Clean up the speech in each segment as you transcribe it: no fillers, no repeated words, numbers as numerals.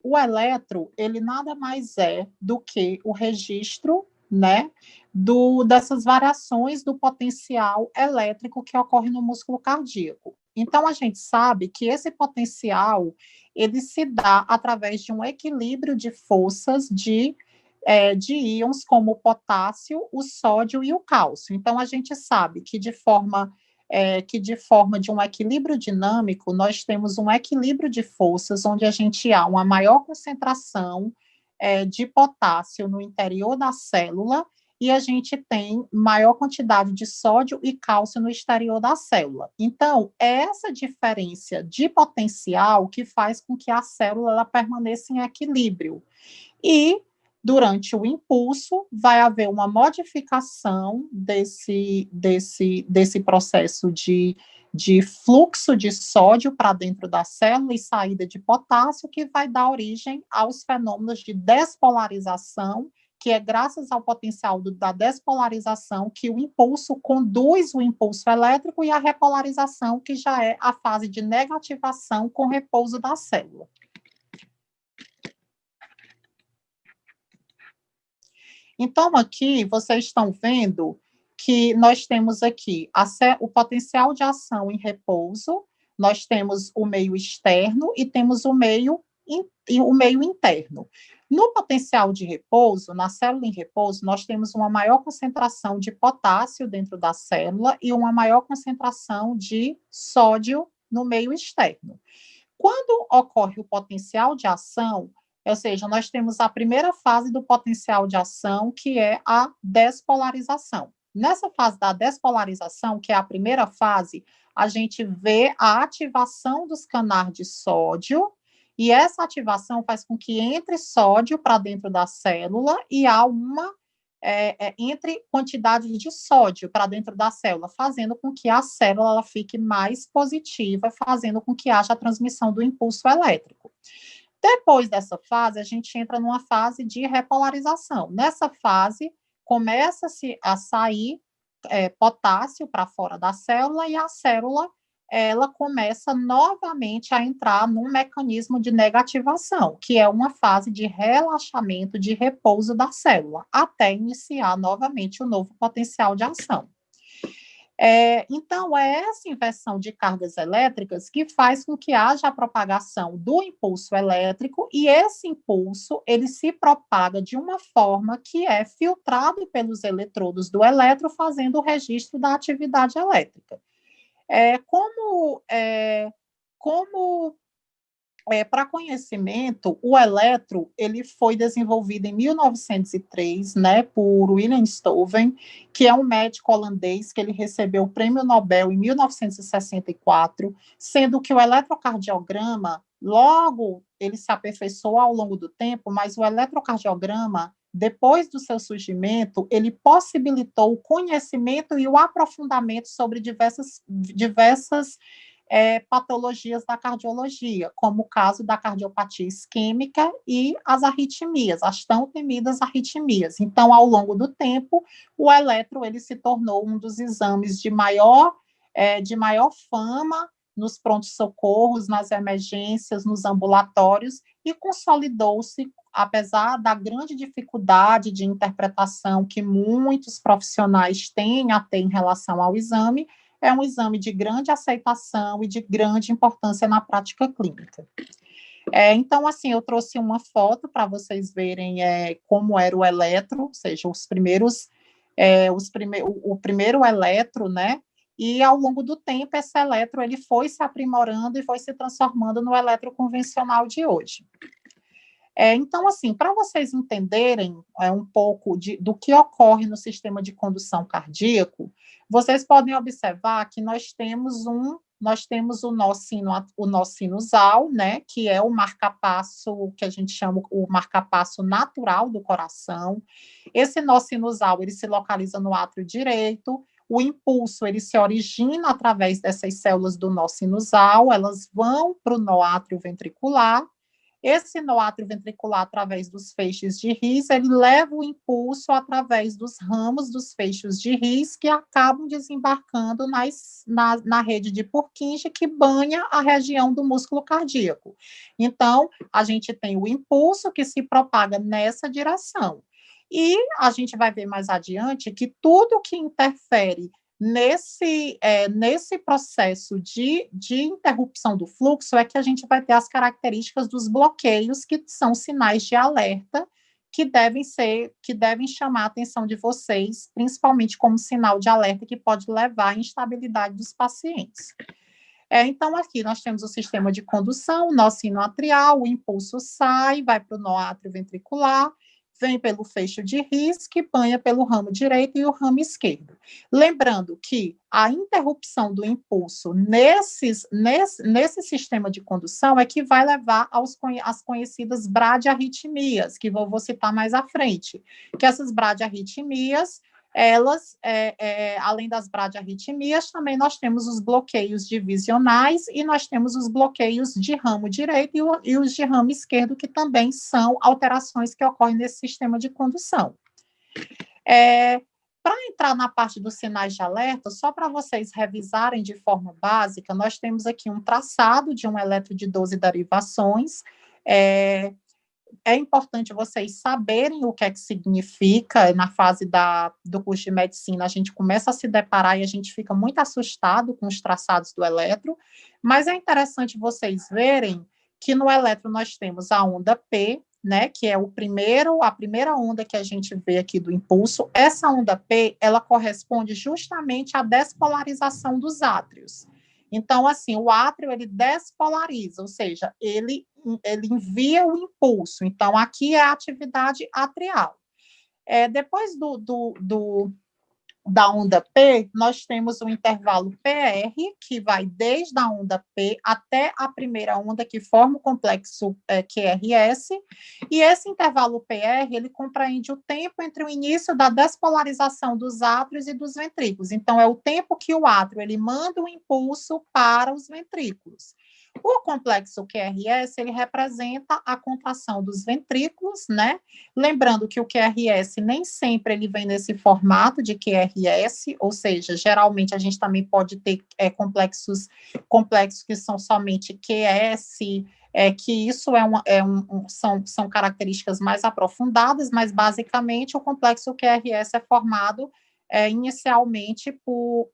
O eletro, ele nada mais é do que o registro, né, dessas variações do potencial elétrico que ocorre no músculo cardíaco. Então, a gente sabe que esse potencial, ele se dá através de um equilíbrio de forças de íons como o potássio, o sódio e o cálcio. Então, a gente sabe que de forma de um equilíbrio dinâmico, nós temos um equilíbrio de forças, onde a gente há uma maior concentração de potássio no interior da célula e a gente tem maior quantidade de sódio e cálcio no exterior da célula. Então, é essa diferença de potencial que faz com que a célula ela permaneça em equilíbrio. E durante o impulso, vai haver uma modificação desse processo de fluxo de sódio para dentro da célula e saída de potássio, que vai dar origem aos fenômenos de despolarização, que é graças ao potencial da despolarização que o impulso conduz o impulso elétrico, e a repolarização, que já é a fase de negativação com repouso da célula. Então, aqui, vocês estão vendo que nós temos aqui o potencial de ação em repouso, nós temos o meio externo e temos o meio interno. No potencial de repouso, na célula em repouso, nós temos uma maior concentração de potássio dentro da célula e uma maior concentração de sódio no meio externo. Quando ocorre o potencial de ação, ou seja, nós temos a primeira fase do potencial de ação, que é a despolarização. Nessa fase da despolarização, que é a primeira fase, a gente vê a ativação dos canais de sódio, e essa ativação faz com que entre sódio para dentro da célula e há uma entre quantidade de sódio para dentro da célula, fazendo com que a célula ela fique mais positiva, fazendo com que haja a transmissão do impulso elétrico. Depois dessa fase, a gente entra numa fase de repolarização. Nessa fase, começa-se a sair potássio para fora da célula e a célula ela começa novamente a entrar num mecanismo de negativação, que é uma fase de relaxamento, de repouso da célula, até iniciar novamente o novo potencial de ação. Então, é essa inversão de cargas elétricas que faz com que haja a propagação do impulso elétrico, e esse impulso ele se propaga de uma forma que é filtrado pelos eletrodos do eletro, fazendo o registro da atividade elétrica. Para conhecimento, o eletro ele foi desenvolvido em 1903, né, por William Stouven, que é um médico holandês que ele recebeu o Prêmio Nobel em 1964, sendo que o eletrocardiograma, logo ele se aperfeiçoou ao longo do tempo, mas o eletrocardiograma, depois do seu surgimento, ele possibilitou o conhecimento e o aprofundamento sobre diversas patologias da cardiologia, como o caso da cardiopatia isquêmica e as arritmias, as tão temidas arritmias. Então, ao longo do tempo, o eletro ele se tornou um dos exames de maior fama nos prontos-socorros, nas emergências, nos ambulatórios, e consolidou-se, apesar da grande dificuldade de interpretação que muitos profissionais têm a ter em relação ao exame, é um exame de grande aceitação e de grande importância na prática clínica. Então, assim, eu trouxe uma foto para vocês verem como era o eletro, ou seja, o primeiro eletro, né? E ao longo do tempo, esse eletro ele foi se aprimorando e foi se transformando no eletro convencional de hoje. Então, assim, para vocês entenderem um pouco do que ocorre no sistema de condução cardíaco, vocês podem observar que nós temos o nó sinusal, né, que é o marcapasso, que a gente chama o marcapasso natural do coração. Esse nó sinusal, ele se localiza no átrio direito. O impulso, ele se origina através dessas células do nó sinusal, elas vão para o nó átrio ventricular, Esse nó atrioventricular, através dos feixes de His, ele leva o impulso através dos ramos dos feixes de His, que acabam desembarcando na rede de Purkinje, que banha a região do músculo cardíaco. Então, a gente tem o impulso que se propaga nessa direção. E a gente vai ver mais adiante que tudo que interfere nesse processo de interrupção do fluxo é que a gente vai ter as características dos bloqueios, que são sinais de alerta, que devem chamar a atenção de vocês, principalmente como sinal de alerta que pode levar à instabilidade dos pacientes. Então, aqui nós temos o sistema de condução, o nó sinoatrial, o impulso sai, vai para o nó atrioventricular, vem pelo feixe de His, que banha pelo ramo direito e o ramo esquerdo. Lembrando que a interrupção do impulso nesse sistema de condução é que vai levar às conhecidas bradiarritmias, que vou citar mais à frente, que essas bradiarritmias, elas, além das bradiarritmias, também nós temos os bloqueios divisionais e nós temos os bloqueios de ramo direito e os de ramo esquerdo, que também são alterações que ocorrem nesse sistema de condução. Para entrar na parte dos sinais de alerta, só para vocês revisarem de forma básica, nós temos aqui um traçado de um eletro de 12 derivações. É importante vocês saberem o que é que significa. Na fase do curso de medicina, a gente começa a se deparar e a gente fica muito assustado com os traçados do eletro, mas é interessante vocês verem que no eletro nós temos a onda P, né, que é a primeira onda que a gente vê aqui do impulso. Essa onda P, ela corresponde justamente à despolarização dos átrios. Então, assim, o átrio, ele despolariza, ou seja, ele envia o impulso. Então, aqui é a atividade atrial. Depois da onda P, nós temos o intervalo PR, que vai desde a onda P até a primeira onda, que forma o complexo QRS, e esse intervalo PR, ele compreende o tempo entre o início da despolarização dos átrios e dos ventrículos. Então, é o tempo que o átrio ele manda o impulso para os ventrículos. O complexo QRS, ele representa a contração dos ventrículos, né? Lembrando que o QRS nem sempre ele vem nesse formato de QRS, ou seja, geralmente a gente também pode ter complexos que são somente QS, que isso são características mais aprofundadas, mas basicamente o complexo QRS é formado inicialmente por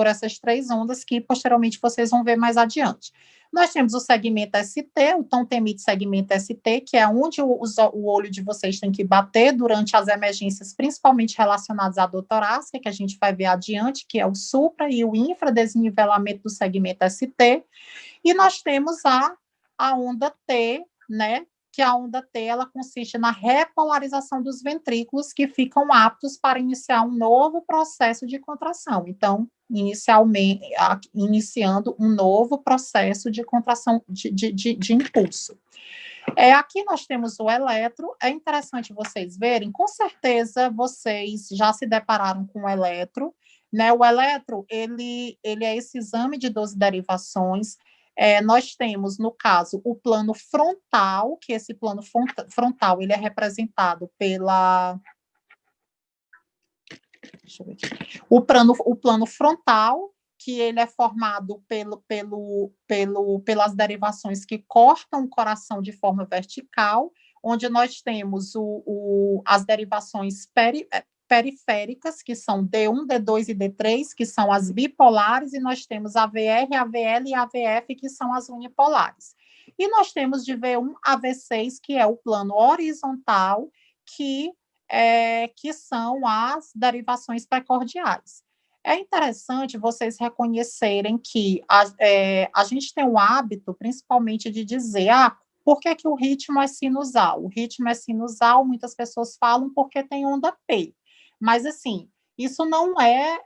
essas três ondas, que posteriormente vocês vão ver mais adiante. Nós temos o segmento ST, o tom temite segmento ST, que é onde o olho de vocês tem que bater durante as emergências, principalmente relacionadas à dor torácica, que a gente vai ver adiante, que é o supra e o infra desnivelamento do segmento ST. E nós temos a onda T, né, que a onda T, ela consiste na repolarização dos ventrículos, que ficam aptos para iniciar um novo processo de contração. Então, iniciando um novo processo de contração de impulso. Aqui nós temos o eletro. É interessante vocês verem, com certeza vocês já se depararam com o eletro, né? O eletro, ele é esse exame de 12 derivações. Nós temos, no caso, o plano frontal, que esse plano frontal ele é representado pela... Deixa eu ver aqui. O plano frontal, que ele é formado pelas derivações que cortam o coração de forma vertical, onde nós temos as derivações periféricas, que são D1, D2 e D3, que são as bipolares, e nós temos a VR, a VL e a VF, que são as unipolares. E nós temos de V1 a V6, que é o plano horizontal, que são as derivações precordiais. É interessante vocês reconhecerem que a gente tem o hábito, principalmente, de dizer, por que o ritmo é sinusal? O ritmo é sinusal, muitas pessoas falam porque tem onda P. Mas, assim, isso não é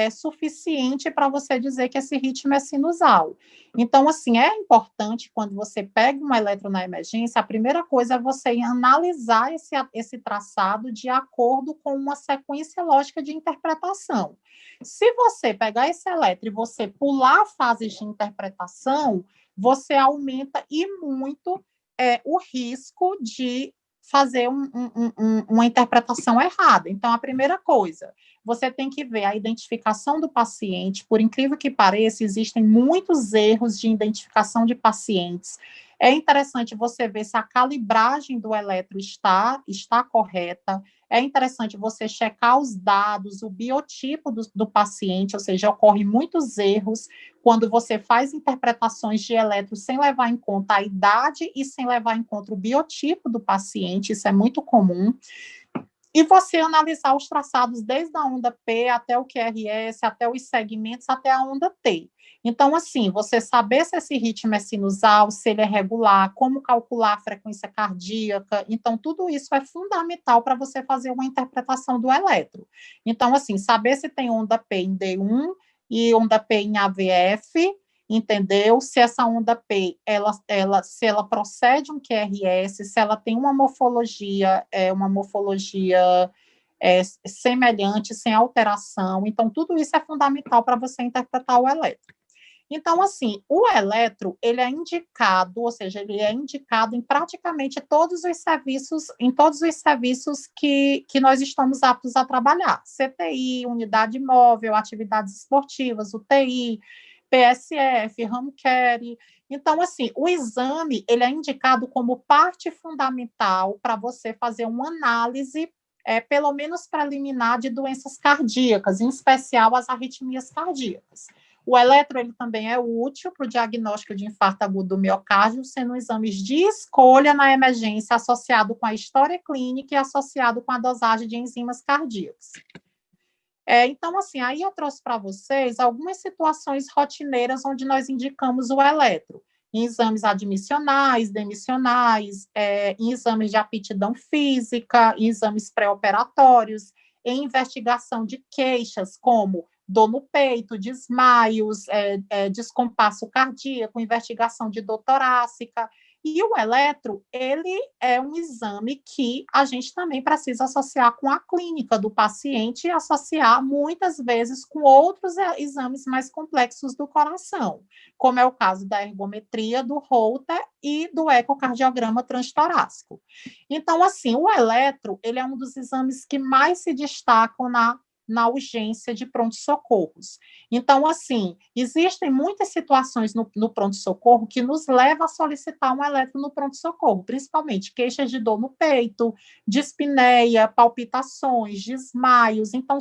suficiente para você dizer que esse ritmo é sinusal. Então, assim, é importante, quando você pega um eletro na emergência, a primeira coisa é você analisar esse traçado de acordo com uma sequência lógica de interpretação. Se você pegar esse eletro e você pular fases de interpretação, você aumenta e muito o risco de fazer uma interpretação errada. Então, a primeira coisa, você tem que ver a identificação do paciente. Por incrível que pareça, existem muitos erros de identificação de pacientes. É interessante você ver se a calibragem do eletro está correta. É interessante você checar os dados, o biotipo do paciente, ou seja, ocorrem muitos erros quando você faz interpretações de eletro sem levar em conta a idade e sem levar em conta o biotipo do paciente, isso é muito comum. E você analisar os traçados desde a onda P até o QRS, até os segmentos, até a onda T. Então, assim, você saber se esse ritmo é sinusal, se ele é regular, como calcular a frequência cardíaca. Então, tudo isso é fundamental para você fazer uma interpretação do eletro. Então, assim, saber se tem onda P em D1 e onda P em AVF, entendeu? Se essa onda P, se ela procede um QRS, se ela tem uma morfologia semelhante, sem alteração. Então, tudo isso é fundamental para você interpretar o eletro. Então, assim, o eletro, ele é indicado, ou seja, ele é indicado em praticamente todos os serviços que nós estamos aptos a trabalhar. CTI, unidade móvel, atividades esportivas, UTI, PSF, home care. Então, assim, o exame, ele é indicado como parte fundamental para você fazer uma análise, pelo menos preliminar, de doenças cardíacas, em especial as arritmias cardíacas. O eletro, ele também é útil para o diagnóstico de infarto agudo do miocárdio, sendo exames de escolha na emergência, associado com a história clínica e associado com a dosagem de enzimas cardíacas. Então, assim, aí eu trouxe para vocês algumas situações rotineiras onde nós indicamos o eletro, em exames admissionais, demissionais, em exames de aptidão física, em exames pré-operatórios, em investigação de queixas, como dor no peito, desmaios, descompasso cardíaco, investigação de dor torácica. E o eletro, ele é um exame que a gente também precisa associar com a clínica do paciente e associar muitas vezes com outros exames mais complexos do coração, como é o caso da ergometria, do Holter e do ecocardiograma transtorácico. Então, assim, o eletro, ele é um dos exames que mais se destacam na urgência de pronto-socorros. Então, assim, existem muitas situações no pronto-socorro que nos levam a solicitar um eletro no pronto-socorro, principalmente queixas de dor no peito, dispneia, palpitações, desmaios. Então,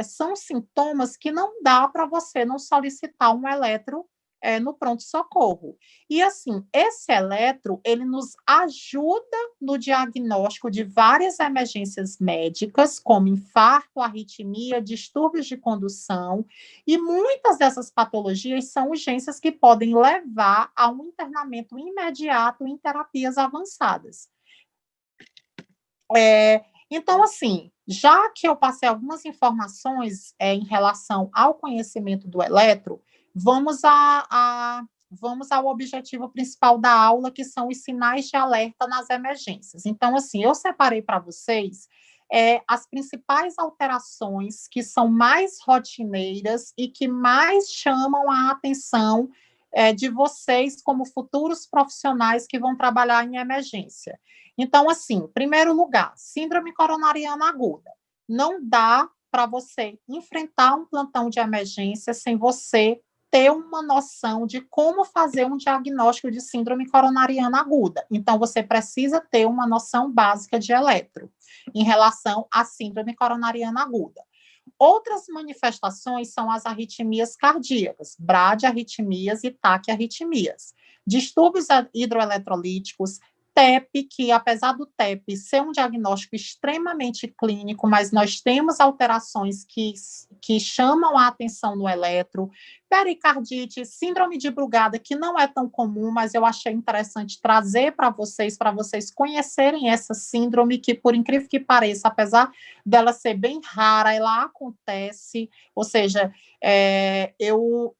são sintomas que não dá para você não solicitar um eletro no pronto-socorro. E, assim, esse eletro, ele nos ajuda no diagnóstico de várias emergências médicas, como infarto, arritmia, distúrbios de condução, e muitas dessas patologias são urgências que podem levar a um internamento imediato em terapias avançadas. Então, assim, já que eu passei algumas informações em relação ao conhecimento do eletro, vamos ao objetivo principal da aula, que são os sinais de alerta nas emergências. Então, assim, eu separei para vocês as principais alterações que são mais rotineiras e que mais chamam a atenção de vocês como futuros profissionais que vão trabalhar em emergência. Então, assim, em primeiro lugar, síndrome coronariana aguda. Não dá para você enfrentar um plantão de emergência sem você ter uma noção de como fazer um diagnóstico de síndrome coronariana aguda. Então, você precisa ter uma noção básica de eletro em relação à síndrome coronariana aguda. Outras manifestações são as arritmias cardíacas, bradiarritmias e taquiarritmias, distúrbios hidroeletrolíticos, TEP, que apesar do TEP ser um diagnóstico extremamente clínico, mas nós temos alterações que chamam a atenção no eletro, pericardite, síndrome de Brugada, que não é tão comum, mas eu achei interessante trazer para vocês conhecerem essa síndrome, que por incrível que pareça, apesar dela ser bem rara, ela acontece, ou seja, eu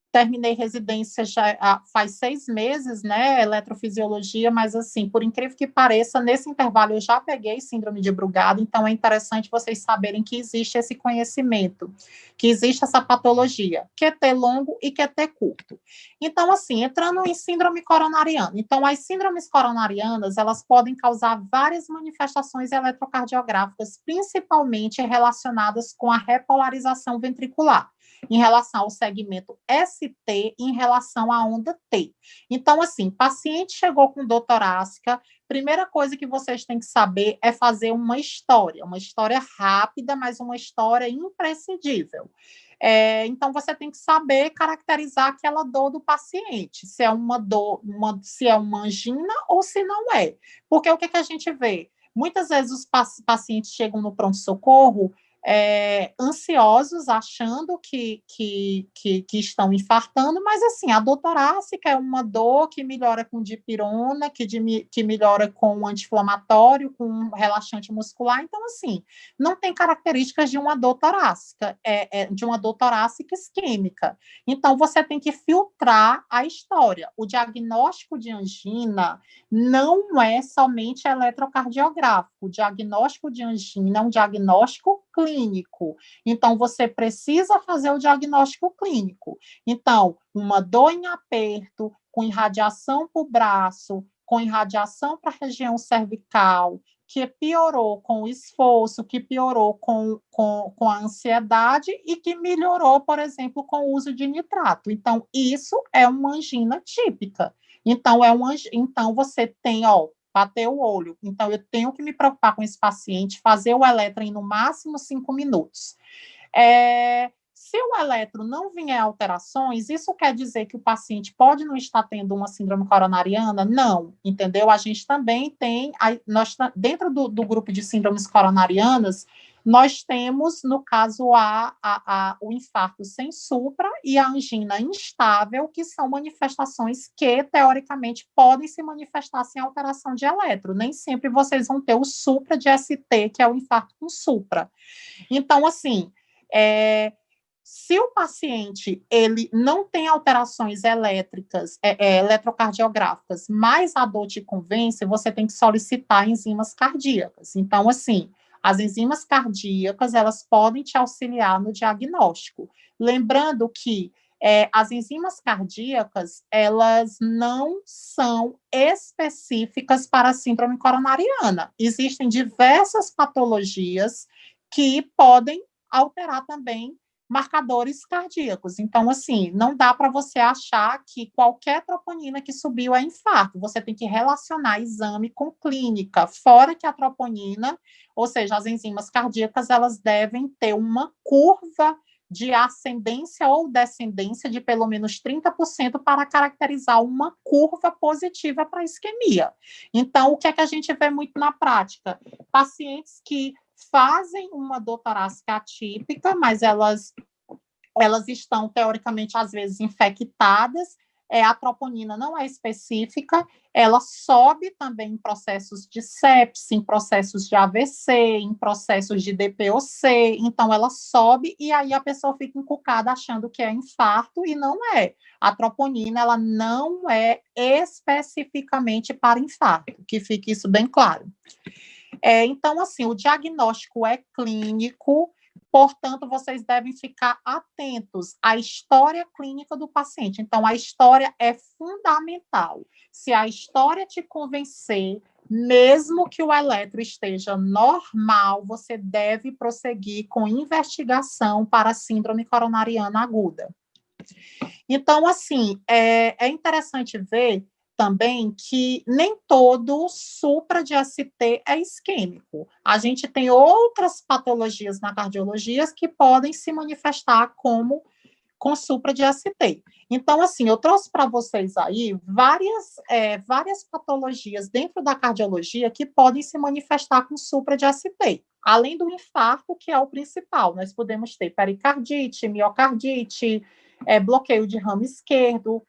terminei residência já faz 6 meses, né, eletrofisiologia, mas assim, por incrível que pareça, nesse intervalo eu já peguei síndrome de Brugada, então é interessante vocês saberem que existe esse conhecimento, que existe essa patologia, QT longo e QT curto. Então, assim, entrando em síndrome coronariana, então as síndromes coronarianas, elas podem causar várias manifestações eletrocardiográficas, principalmente relacionadas com a repolarização ventricular, em relação ao segmento ST, em relação à onda T. Então, assim, paciente chegou com dor torácica, primeira coisa que vocês têm que saber é fazer uma história rápida, mas uma história imprescindível. Então, você tem que saber caracterizar aquela dor do paciente, se é uma dor, se é uma angina ou se não é. Porque o que a gente vê? Muitas vezes os pacientes chegam no pronto-socorro ansiosos, achando que estão infartando, mas assim, a dor torácica é uma dor que melhora com dipirona, que melhora com um anti-inflamatório, com um relaxante muscular, então assim, não tem características de uma dor torácica, de uma dor torácica isquêmica. Então, você tem que filtrar a história. O diagnóstico de angina não é somente eletrocardiográfico, o diagnóstico de angina é um diagnóstico clínico. Então, você precisa fazer o diagnóstico clínico. Então, uma dor em aperto, com irradiação para o braço, com irradiação para a região cervical, que piorou com o esforço, que piorou com a ansiedade e que melhorou, por exemplo, com o uso de nitrato. Então, isso é uma angina típica. Então, então você tem, bater o olho. Então, eu tenho que me preocupar com esse paciente, fazer o eletro em no máximo 5 minutos. Se o eletro não vier alterações, isso quer dizer que o paciente pode não estar tendo uma síndrome coronariana? Não, entendeu? A gente também tem, dentro do grupo de síndromes coronarianas, nós temos, no caso, o infarto sem supra e a angina instável, que são manifestações que, teoricamente, podem se manifestar sem alteração de eletro. Nem sempre vocês vão ter o supra de ST, que é o infarto com supra. Então, assim, se o paciente ele não tem alterações elétricas, eletrocardiográficas, mas a dor te convence, você tem que solicitar enzimas cardíacas. Então, assim, as enzimas cardíacas, elas podem te auxiliar no diagnóstico. Lembrando que as enzimas cardíacas, elas não são específicas para a síndrome coronariana. Existem diversas patologias que podem alterar também marcadores cardíacos. Então, assim, não dá para você achar que qualquer troponina que subiu é infarto. Você tem que relacionar exame com clínica, fora que a troponina, ou seja, as enzimas cardíacas, elas devem ter uma curva de ascendência ou descendência de pelo menos 30% para caracterizar uma curva positiva para isquemia. Então, o que é que a gente vê muito na prática? Pacientes que fazem uma dor torácica atípica, mas elas estão, teoricamente, às vezes, infectadas, a troponina não é específica, ela sobe também em processos de sepse, em processos de AVC, em processos de DPOC, então ela sobe e aí a pessoa fica encucada achando que é infarto e não é. A troponina, ela não é especificamente para infarto, que fique isso bem claro. Então, assim, o diagnóstico é clínico, portanto, vocês devem ficar atentos à história clínica do paciente. Então, a história é fundamental. Se a história te convencer, mesmo que o eletro esteja normal, você deve prosseguir com investigação para a síndrome coronariana aguda. Então, assim, é interessante ver também que nem todo supra de ST é isquêmico. A gente tem outras patologias na cardiologia que podem se manifestar como com supra de ST. Então, assim, eu trouxe para vocês aí várias patologias dentro da cardiologia que podem se manifestar com supra de ST. Além do infarto, que é o principal, nós podemos ter pericardite, miocardite, bloqueio de ramo esquerdo,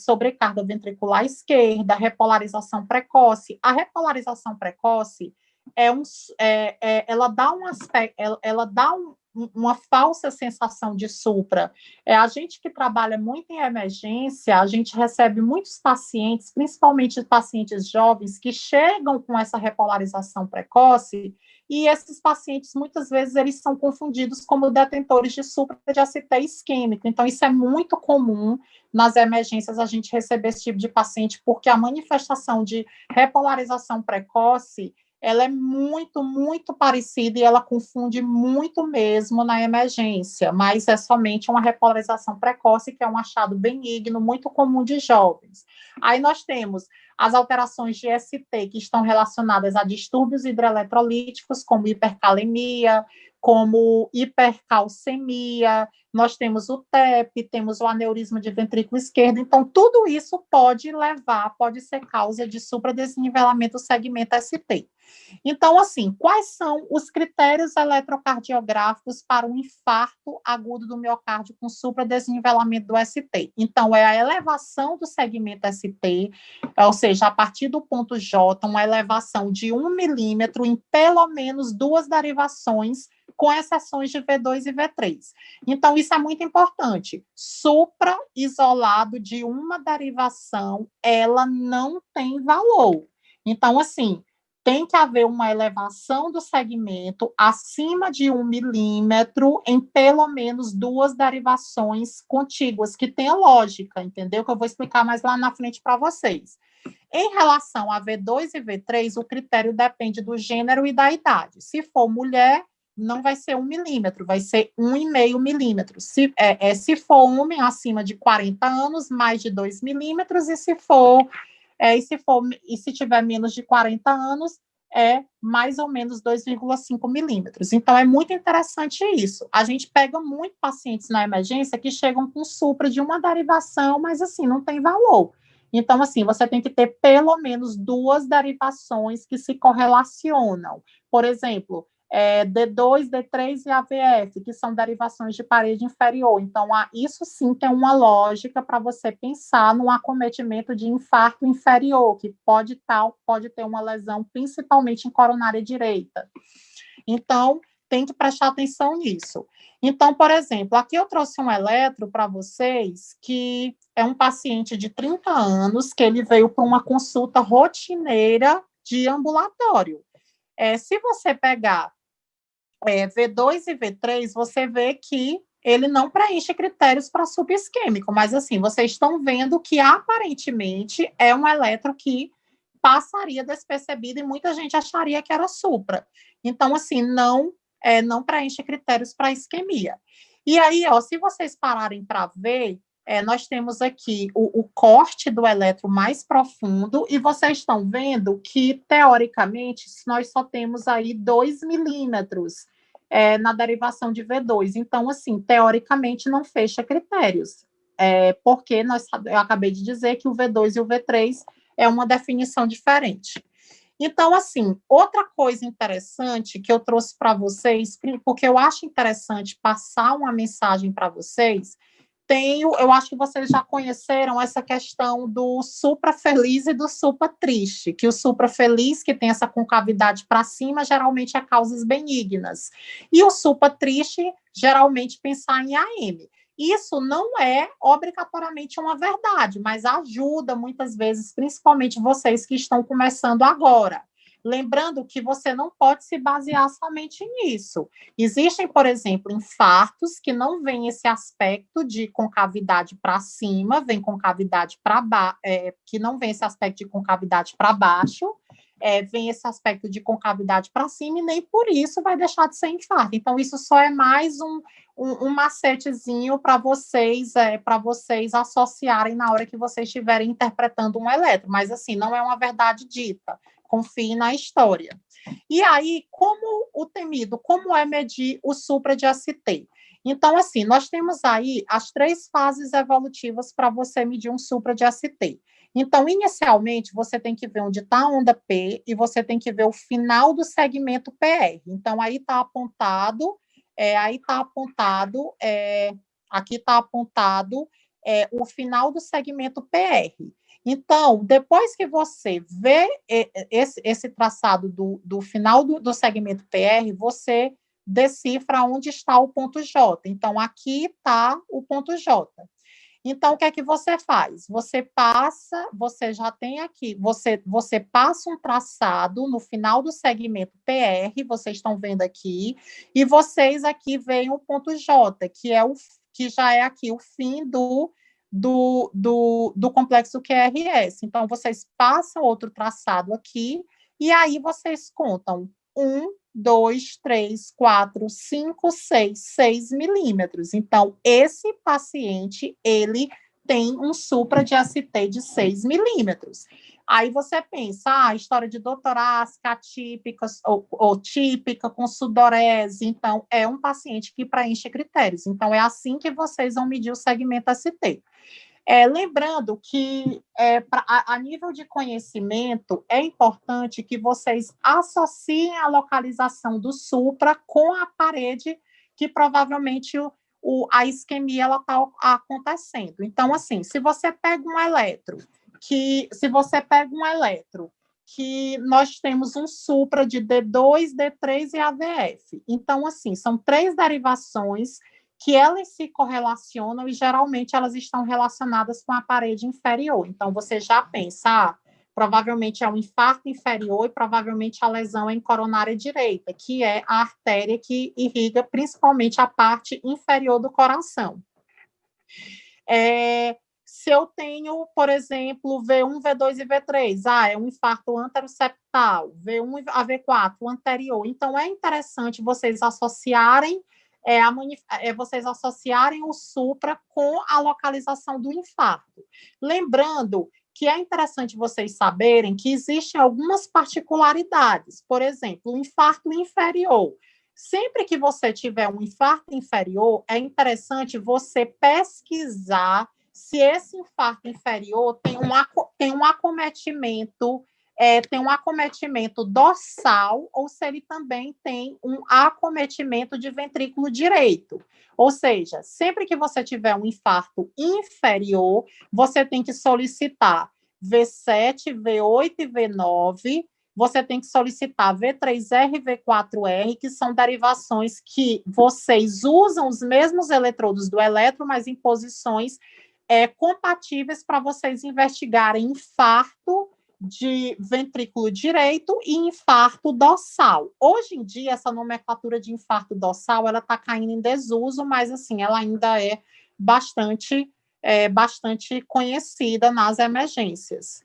sobrecarga ventricular esquerda, repolarização precoce. A repolarização precoce ela dá um aspecto, ela dá uma falsa sensação de supra. A gente que trabalha muito em emergência, a gente recebe muitos pacientes, principalmente pacientes jovens, que chegam com essa repolarização precoce, e esses pacientes, muitas vezes, eles são confundidos como detentores de supra de ST isquêmico. Então, isso é muito comum nas emergências, a gente receber esse tipo de paciente, porque a manifestação de repolarização precoce ela é muito, muito parecida e ela confunde muito mesmo na emergência, mas é somente uma repolarização precoce, que é um achado benigno, muito comum de jovens. Aí nós temos as alterações de ST que estão relacionadas a distúrbios hidroeletrolíticos, como hipercalemia, como hipercalcemia, nós temos o TEP, temos o aneurisma de ventrículo esquerdo, então tudo isso pode ser causa de supradesnivelamento do segmento ST. Então, assim, quais são os critérios eletrocardiográficos para um infarto agudo do miocárdio com supradesnivelamento do ST? Então, é a elevação do segmento ST, ou seja, a partir do ponto J, uma elevação de 1 milímetro em pelo menos 2 derivações, com exceções de V2 e V3. Então, isso é muito importante. Supra isolado de uma derivação, ela não tem valor. Então, assim, tem que haver uma elevação do segmento acima de 1 milímetro em pelo menos 2 derivações contíguas, que tenha lógica, entendeu? Que eu vou explicar mais lá na frente para vocês. Em relação a V2 e V3, o critério depende do gênero e da idade. Se for mulher, não vai ser 1 milímetro, vai ser 1,5 milímetros. Se for homem acima de 40 anos, mais de 2 milímetros, e se tiver menos de 40 anos, é mais ou menos 2,5 milímetros. Então, é muito interessante isso. A gente pega muito pacientes na emergência que chegam com supra de uma derivação, mas, assim, não tem valor. Então, assim, você tem que ter pelo menos 2 derivações que se correlacionam. Por exemplo, D2, D3 e AVF, que são derivações de parede inferior. Então, isso sim tem uma lógica para você pensar num acometimento de infarto inferior, que pode ter uma lesão, principalmente em coronária direita. Então, tem que prestar atenção nisso. Então, por exemplo, aqui eu trouxe um eletro para vocês, que é um paciente de 30 anos, que ele veio para uma consulta rotineira de ambulatório. Se você pegar V2 e V3, você vê que ele não preenche critérios para subisquêmico, mas assim, vocês estão vendo que aparentemente é um eletro que passaria despercebido e muita gente acharia que era supra. Então, assim, não preenche critérios para isquemia. E aí, se vocês pararem para ver, nós temos aqui o corte do eletro mais profundo, e vocês estão vendo que, teoricamente, nós só temos aí 2 milímetros na derivação de V2. Então, assim, teoricamente, não fecha critérios, porque eu acabei de dizer que o V2 e o V3 é uma definição diferente. Então, assim, outra coisa interessante que eu trouxe para vocês, porque eu acho interessante passar uma mensagem para vocês, eu acho que vocês já conheceram essa questão do supra feliz e do supra triste, que o supra feliz, que tem essa concavidade para cima, geralmente é causas benignas, e o supra triste, geralmente pensar em AM. Isso não é obrigatoriamente uma verdade, mas ajuda muitas vezes, principalmente vocês que estão começando agora. Lembrando que você não pode se basear somente nisso. Existem, por exemplo, infartos que não vêm esse aspecto de concavidade para cima, vem concavidade para baixo, que não vem esse aspecto de concavidade para baixo, vem esse aspecto de concavidade para cima, e nem por isso vai deixar de ser infarto. Então, isso só é mais um macetezinho para vocês associarem na hora que vocês estiverem interpretando um eletro, mas assim, não é uma verdade dita. Confie na história. E aí, como é medir o supra de ST? Então, assim, nós temos aí as 3 fases evolutivas para você medir um supra de ST. Então, inicialmente, você tem que ver onde está a onda P e você tem que ver o final do segmento PR. Então, aí está apontado, aqui está apontado o final do segmento PR. Então, depois que você vê esse traçado do final do segmento PR, você decifra onde está o ponto J. Então, aqui está o ponto J. Então, o que é que você faz? Você já tem aqui, você passa um traçado no final do segmento PR, vocês estão vendo aqui, e vocês aqui veem o ponto J, que já é aqui o fim do complexo QRS. Então, vocês passam outro traçado aqui, e aí vocês contam 2, 3, 4, 5, 6 milímetros. Então, esse paciente, ele tem um supra de ST de 6 milímetros. Aí você pensa, história de dor torácica atípica ou típica, com sudorese. Então, é um paciente que preenche critérios. Então, é assim que vocês vão medir o segmento ST. Lembrando que, a nível de conhecimento, é importante que vocês associem a localização do supra com a parede que provavelmente a isquemia está acontecendo. Então, assim, se você pega um eletro, que nós temos um supra de D2, D3 e AVF. Então, assim, são 3 derivações que elas se correlacionam e geralmente elas estão relacionadas com a parede inferior. Então, você já pensa, provavelmente é um infarto inferior e provavelmente a lesão é em coronária direita, que é a artéria que irriga principalmente a parte inferior do coração. Se eu tenho, por exemplo, V1, V2 e V3, é um infarto anteroseptal, V1 a V4, o anterior. Então, é interessante vocês associarem o supra com a localização do infarto. Lembrando que é interessante vocês saberem que existem algumas particularidades. Por exemplo, o infarto inferior. Sempre que você tiver um infarto inferior, é interessante você pesquisar se esse infarto inferior tem um acometimento dorsal ou se ele também tem um acometimento de ventrículo direito. Ou seja, sempre que você tiver um infarto inferior, você tem que solicitar V7, V8 e V9. Você tem que solicitar V3R e V4R, que são derivações que vocês usam os mesmos eletrodos do eletro, mas em posições compatíveis para vocês investigarem infarto de ventrículo direito e infarto dorsal. Hoje em dia, essa nomenclatura de infarto dorsal, ela está caindo em desuso, mas, assim, ela ainda é bastante conhecida nas emergências.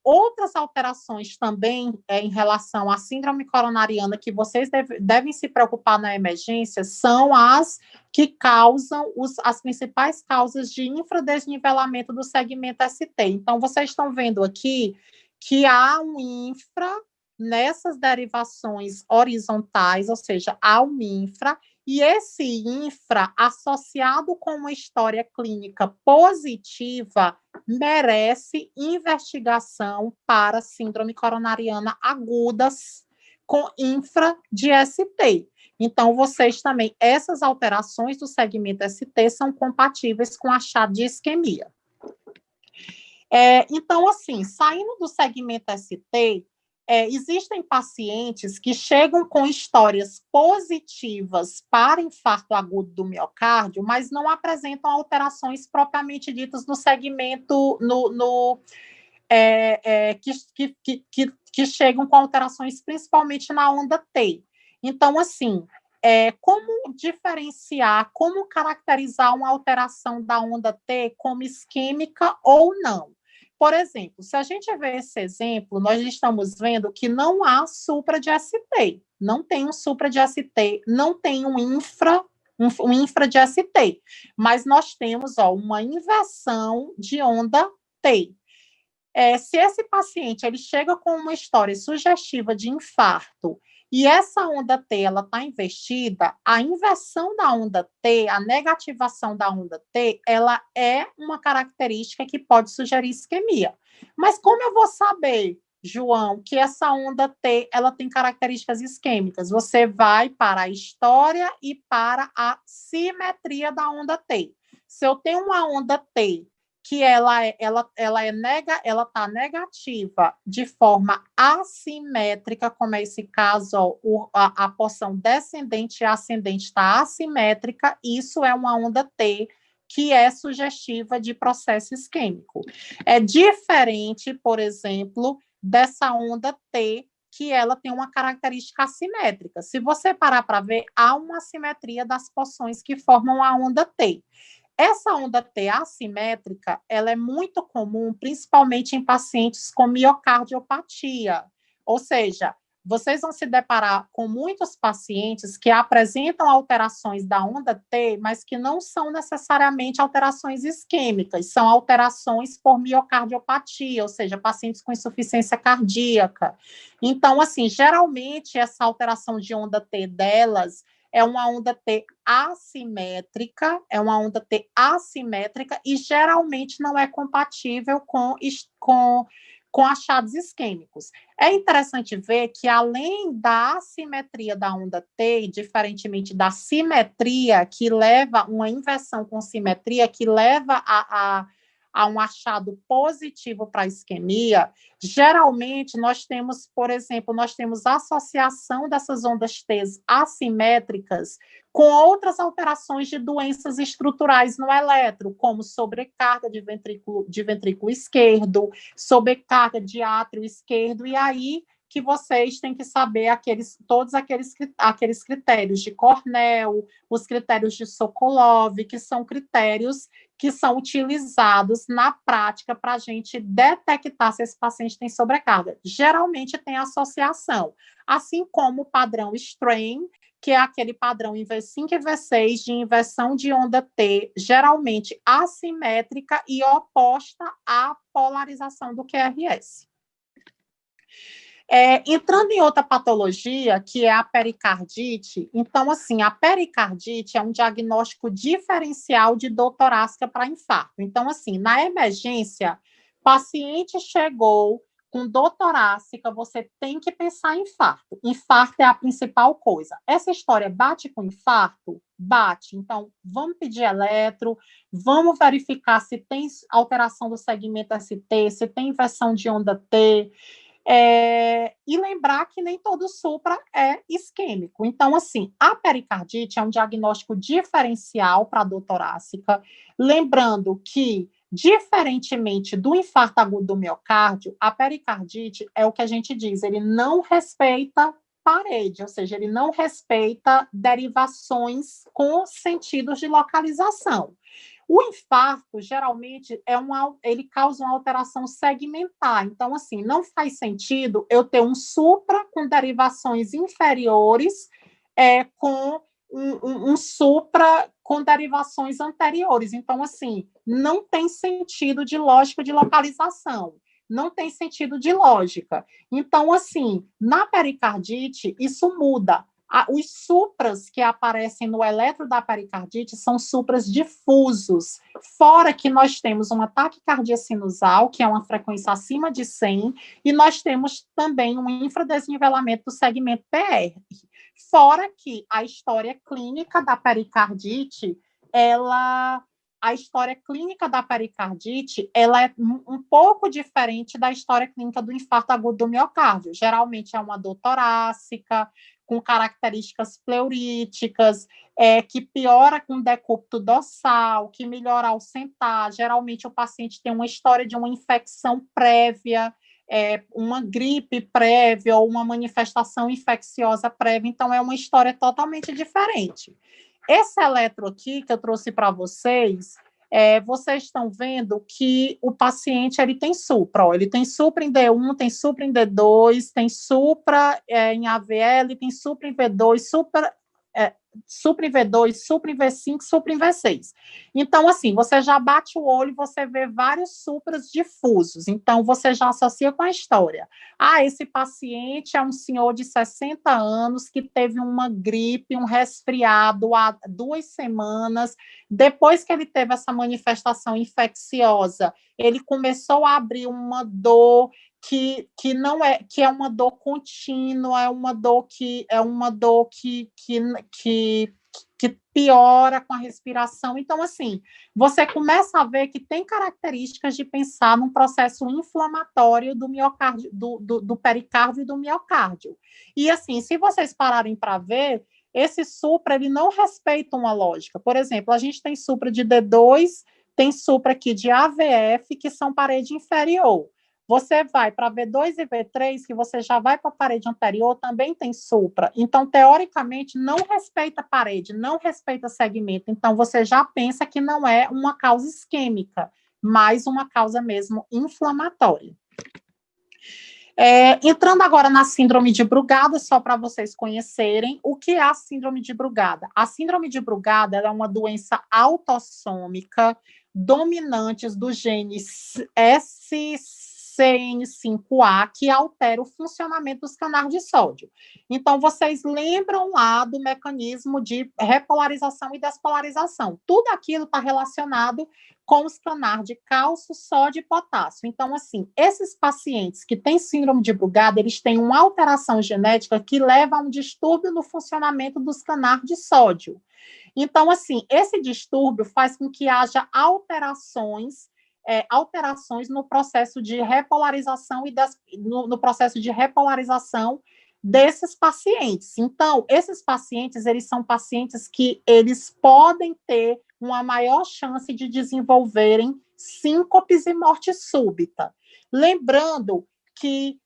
Outras alterações também em relação à síndrome coronariana que vocês devem se preocupar na emergência são as que causam as principais causas de infradesnivelamento do segmento ST. Então, vocês estão vendo aqui que há um infra nessas derivações horizontais, ou seja, há um infra, e esse infra, associado com uma história clínica positiva, merece investigação para síndrome coronariana aguda com infra de ST. Então, vocês também, essas alterações do segmento ST são compatíveis com achado de isquemia. Então, assim, saindo do segmento ST, existem pacientes que chegam com histórias positivas para infarto agudo do miocárdio, mas não apresentam alterações propriamente ditas no segmento, que chegam com alterações principalmente na onda T. Então, assim, como diferenciar, como caracterizar uma alteração da onda T como isquêmica ou não? Por exemplo, se a gente vê esse exemplo, nós estamos vendo que não há supra de ST, não tem um supra de ST, não tem um infra de ST, mas nós temos uma inversão de onda T. Se esse paciente ele chega com uma história sugestiva de infarto e essa onda T, ela está invertida, a inversão da onda T, a negativação da onda T, ela é uma característica que pode sugerir isquemia. Mas como eu vou saber, João, que essa onda T, ela tem características isquêmicas? Você vai para a história e para a simetria da onda T. Se eu tenho uma onda T que ela está negativa de forma assimétrica, como é esse caso, ó, a porção descendente e ascendente está assimétrica, isso é uma onda T que é sugestiva de processo isquêmico. É diferente, por exemplo, dessa onda T, que ela tem uma característica assimétrica. Se você parar para ver, há uma assimetria das porções que formam a onda T. Essa onda T assimétrica, ela é muito comum, principalmente em pacientes com miocardiopatia. Ou seja, vocês vão se deparar com muitos pacientes que apresentam alterações da onda T, mas que não são necessariamente alterações isquêmicas, são alterações por miocardiopatia, ou seja, pacientes com insuficiência cardíaca. Então, assim, geralmente essa alteração de onda T delas é uma onda T assimétrica e geralmente não é compatível com achados isquêmicos. É interessante ver que, além da assimetria da onda T, diferentemente da simetria, que leva uma inversão com simetria, que leva a um achado positivo para a isquemia, geralmente nós temos, por exemplo, nós temos associação dessas ondas T assimétricas com outras alterações de doenças estruturais no eletro, como sobrecarga de ventrículo esquerdo, sobrecarga de átrio esquerdo, e aí que vocês têm que saber todos aqueles critérios de Cornell, os critérios de Sokolov, que são critérios que são utilizados na prática para a gente detectar se esse paciente tem sobrecarga. Geralmente tem associação, assim como o padrão strain, que é aquele padrão em V5 e V6 de inversão de onda T, geralmente assimétrica e oposta à polarização do QRS. Entrando em outra patologia, que é a pericardite, então, assim, a pericardite é um diagnóstico diferencial de dor torácica para infarto. Então, assim, na emergência, paciente chegou com dor torácica, você tem que pensar em infarto. Infarto é a principal coisa. Essa história bate com infarto? Bate. Então, vamos pedir eletro, vamos verificar se tem alteração do segmento ST, se tem inversão de onda T, e lembrar que nem todo supra é isquêmico. Então, assim, a pericardite é um diagnóstico diferencial para a dor torácica, lembrando que, diferentemente do infarto agudo do miocárdio, a pericardite é o que a gente diz, ele não respeita parede, ou seja, ele não respeita derivações com sentidos de localização. O infarto, geralmente, ele causa uma alteração segmentar. Então, assim, não faz sentido eu ter um supra com derivações inferiores com um supra com derivações anteriores. Então, assim, não tem sentido de lógica de localização. Não tem sentido de lógica. Então, assim, na pericardite, isso muda. Os supras que aparecem no eletro da pericardite são supras difusos, fora que nós temos uma taquicardia sinusal, que é uma frequência acima de 100, e nós temos também um infradesnivelamento do segmento PR. Fora que a história clínica da pericardite, a história clínica da pericardite, ela é um pouco diferente da história clínica do infarto agudo do miocárdio. Geralmente é uma dor torácica, com características pleuríticas, que piora com decúbito dorsal, que melhora ao sentar. Geralmente o paciente tem uma história de uma infecção prévia, uma gripe prévia ou uma manifestação infecciosa prévia, então é uma história totalmente diferente. Esse eletro aqui que eu trouxe para vocês, vocês estão vendo que o paciente ele tem supra, ele tem supra em D1, tem supra em D2, tem supra em AVL, tem supra em V2, supra supra em V2, supra em V5, supra em V6. Então, assim, você já bate o olho e você vê vários supras difusos. Então, você já associa com a história. Ah, esse paciente é um senhor de 60 anos que teve uma gripe, um resfriado há 2 semanas. Depois que ele teve essa manifestação infecciosa, ele começou a abrir uma dor que não é, que é uma dor contínua, que piora com a respiração. Então, assim, você começa a ver que tem características de pensar num processo inflamatório do miocárdio, do pericárdio e do miocárdio. E, assim, se vocês pararem para ver, esse supra, ele não respeita uma lógica. Por exemplo, a gente tem supra de D2, tem supra aqui de AVF, que são parede inferior. Você vai para V2 e V3, que você já vai para a parede anterior, também tem supra. Então, teoricamente, não respeita a parede, não respeita segmento. Então, você já pensa que não é uma causa isquêmica, mas uma causa mesmo inflamatória. Entrando agora na síndrome de Brugada, só para vocês conhecerem, o que é a síndrome de Brugada? A síndrome de Brugada é uma doença autossômica dominantes do gene SCN5A, que altera o funcionamento dos canais de sódio. Então, vocês lembram lá do mecanismo de repolarização e despolarização. Tudo aquilo está relacionado com os canais de cálcio, sódio e potássio. Então, assim, esses pacientes que têm síndrome de Brugada, eles têm uma alteração genética que leva a um distúrbio no funcionamento dos canais de sódio. Então, assim, esse distúrbio faz com que haja alterações no processo de repolarização no processo de repolarização desses pacientes. Então, esses pacientes, eles são pacientes que eles podem ter uma maior chance de desenvolverem síncopes e morte súbita. Lembrando que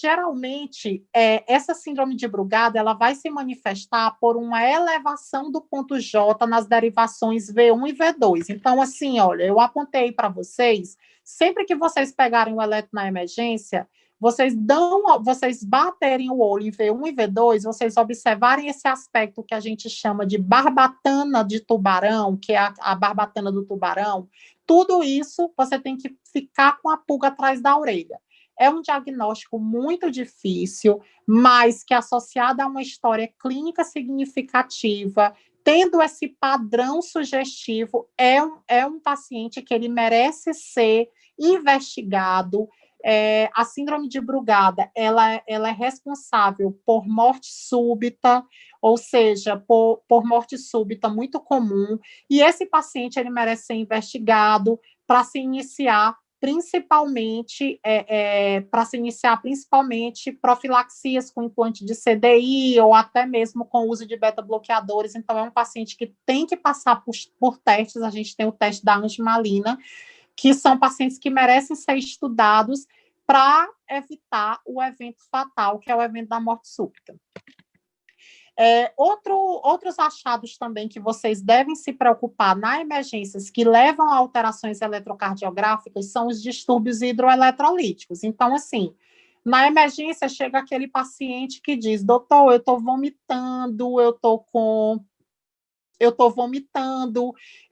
geralmente, essa síndrome de Brugada, ela vai se manifestar por uma elevação do ponto J nas derivações V1 e V2. Então, assim, olha, eu apontei para vocês, sempre que vocês pegarem o eletro na emergência, vocês baterem o olho em V1 e V2, vocês observarem esse aspecto que a gente chama de barbatana de tubarão, que é a barbatana do tubarão, tudo isso você tem que ficar com a pulga atrás da orelha. É um diagnóstico muito difícil, mas que associado a uma história clínica significativa, tendo esse padrão sugestivo, é um paciente que ele merece ser investigado. A síndrome de Brugada, ela é responsável por morte súbita, ou seja, por morte súbita muito comum, e esse paciente ele merece ser investigado para se iniciar principalmente profilaxias com implante de CDI ou até mesmo com o uso de beta-bloqueadores. Então, é um paciente que tem que passar por testes. A gente tem o teste da angimalina, que são pacientes que merecem ser estudados para evitar o evento fatal, que é o evento da morte súbita. Outros achados também que vocês devem se preocupar na emergências que levam a alterações eletrocardiográficas são os distúrbios hidroeletrolíticos. Então, assim, na emergência chega aquele paciente que diz, doutor, eu estou vomitando, eu